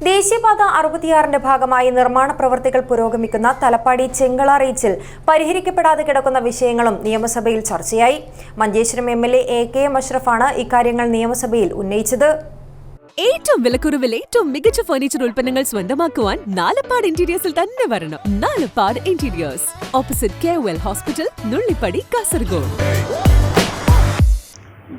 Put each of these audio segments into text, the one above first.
ദേശീയപാത 66ന്റെ ഭാഗമായി നിർമ്മാണ പ്രവൃത്തികൾ പുരോഗമിക്കുന്ന തലപ്പാടി ചെങ്കള റീച്ചിൽ പരിഹരിക്കപ്പെടാതെ കിടക്കുന്ന വിഷയങ്ങളും നിയമസഭയിൽ ചർച്ചയായി. മഞ്ചേശ്വരം MLA AK അഷ്റഫാണ് ഇക്കാര്യങ്ങൾ നിയമസഭയിൽ ഉന്നയിച്ചത്. ഏറ്റവും വിലക്കുറവിൽ ഏറ്റവും മികച്ച ഫർണിച്ചർ ഉൽപ്പന്നങ്ങൾ സ്വന്തമാക്കുവാൻ നാലപ്പാട് ഇന്റീരിയേഴ്സിൽ തന്നെ വരണം. Nalappad interiors, opposite KOL hospital, Nullippady, Kasaragod.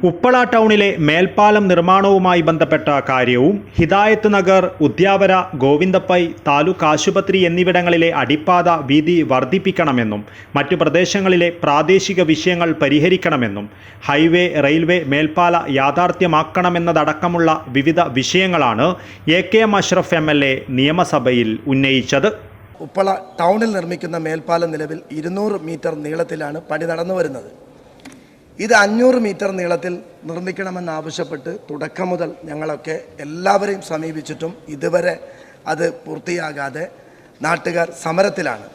Uppala ടൗണിലെ മേൽപ്പാലം നിർമ്മാണവുമായി ബന്ധപ്പെട്ട കാര്യവും ഹിദായത്ത് നഗർ, ഉദ്യാവര, ഗോവിന്ദപ്പൈ താലൂക്ക് ആശുപത്രി എന്നിവിടങ്ങളിലെ അടിപ്പാത വീതി വർദ്ധിപ്പിക്കണമെന്നും മറ്റു പ്രദേശങ്ങളിലെ പ്രാദേശിക വിഷയങ്ങൾ പരിഹരിക്കണമെന്നും ഹൈവേ, റെയിൽവേ മേൽപ്പാല യാഥാർത്ഥ്യമാക്കണമെന്നതടക്കമുള്ള വിവിധ വിഷയങ്ങളാണ് AK അഷ്റഫ് MLA നിയമസഭയിൽ ഉന്നയിച്ചത്. ഉപ്പള ടൗണിൽ നിർമ്മിക്കുന്ന മേൽപ്പാലം നിലവിൽ 200 മീറ്റർ നീളത്തിലാണ് പണി നടന്നു വരുന്നത്. ഇത് 500 മീറ്റർ നീളത്തിൽ നിർമ്മിക്കണമെന്നാവശ്യപ്പെട്ട് തുടക്കം മുതൽ ഞങ്ങളൊക്കെ എല്ലാവരെയും സമീപിച്ചിട്ടും ഇതുവരെ അത് പൂർത്തിയാകാതെ നാട്ടുകാർ സമരത്തിലാണ്.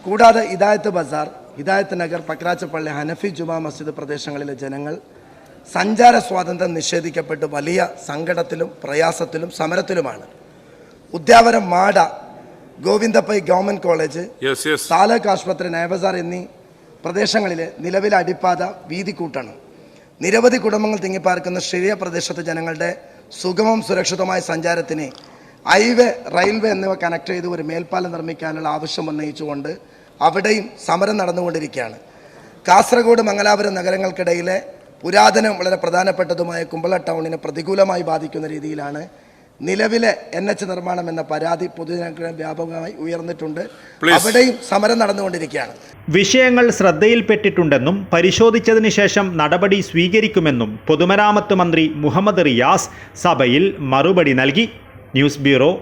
കൂടാതെ ഹിദായത്ത് ബസാർ, ഹിദായത്ത് നഗർ, പക്രാച്ചപ്പള്ളി, ഹനഫി ജുമാ മസ്ജിദ് പ്രദേശങ്ങളിലെ ജനങ്ങൾ സഞ്ചാര സ്വാതന്ത്ര്യം നിഷേധിക്കപ്പെട്ട് വലിയ സങ്കടത്തിലും പ്രയാസത്തിലും സമരത്തിലുമാണ്. ഉദ്യാവരം, മാട, ഗോവിന്ദപ്പൈ ഗവൺമെൻറ് കോളേജ്, താലൂക്ക് ആശുപത്രി, നയബസാർ എന്നീ പ്രദേശങ്ങളിലെ നിലവിലെ അടിപ്പാത വീതി കൂട്ടണം. നിരവധി കുടുംബങ്ങൾ തിങ്ങിപ്പാർക്കുന്ന ഷിരിയ പ്രദേശത്തെ ജനങ്ങളുടെ സുഗമവും സുരക്ഷിതമായ സഞ്ചാരത്തിന് ഹൈവേ, റെയിൽവേ എന്നിവ കണക്ട് ചെയ്ത് ഒരു മേൽപ്പാലം നിർമ്മിക്കാനുള്ള ആവശ്യം ഉന്നയിച്ചുകൊണ്ട് അവിടെയും സമരം നടന്നുകൊണ്ടിരിക്കുകയാണ്. കാസർഗോഡ്, മംഗലാപുരം നഗരങ്ങൾക്കിടയിലെ പുരാതനവും വളരെ പ്രധാനപ്പെട്ടതുമായ കുമ്പള ടൗണിനെ പ്രതികൂലമായി ബാധിക്കുന്ന രീതിയിലാണ് നിലവിലെ NH നിർമ്മാണം എന്ന പരാതി പൊതുജനങ്ങൾക്ക് വ്യാപകമായി ഉയർന്നിട്ടുണ്ട്. അവിടെയും സമരം നടന്നുകൊണ്ടിരിക്കുകയാണ്. വിഷയങ്ങൾ ശ്രദ്ധയിൽപ്പെട്ടിട്ടുണ്ടെന്നും പരിശോധിച്ചതിന് ശേഷം നടപടി സ്വീകരിക്കുമെന്നും പൊതുമരാമത്ത് മന്ത്രി മുഹമ്മദ് റിയാസ് സഭയിൽ മറുപടി നൽകി. News bureau,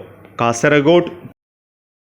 Kasaragod.